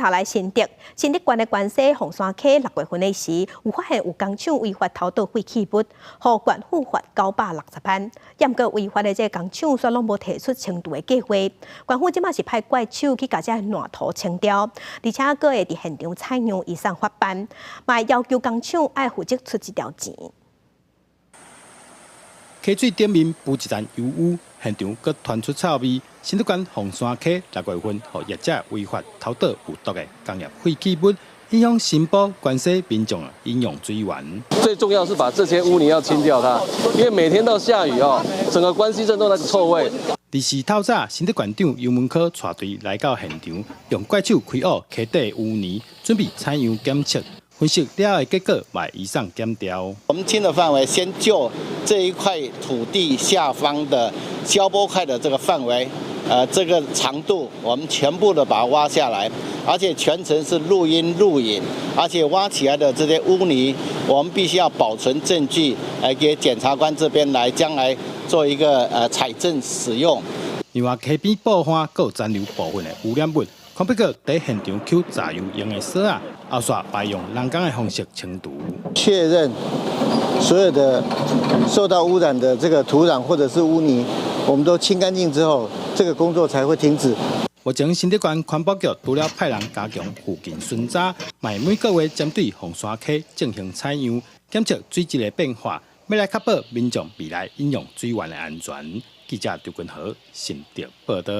查来新竹县的关西红山溪6月份的时，有发现有工厂违法偷倒废弃物，互县府罚960万。严格违法的这工厂却拢无提出清除的计划。县府即马是派怪手去把这烂土清掉，而且佫会伫现场采样移送法办，嘛要求工厂爱负责出这条钱。溪水顶面铺一层油污，现场佫传出臭味。新竹县红山溪6月份，互业者违法偷倒有毒的工业废弃物，影响新埔、关西民众的饮用水源。最重要是把这些污泥要清掉它，因为每天都下雨整个关西镇都那个臭味。24透早，新竹县长尤文科带队来到现场，用怪手开挖溪底污泥，准备采样检测。分析了的结果，卖移送检调。我们清的范围，先就这一块土地下方的消波块的这个范围，这个长度，我们全部的把它挖下来，而且全程是录音录影，而且挖起来的这些污泥，我们必须要保存证据，来给检察官这边来将来做一个采证使用。另外，溪边布花各残留部分的污染物。看不过在现场抽炸油用的锁啊，后续排用人工的方式清除。确认所有的受到污染的这个土壤或者是污泥，我们都清干净之后，这个工作才会停止。目前新竹县环保局除了派人加强附近巡查，卖每个月针对红山溪进行采样，检测水质的变化，要来确保民众未来饮用水源的安全。记者刘君豪，新竹报道。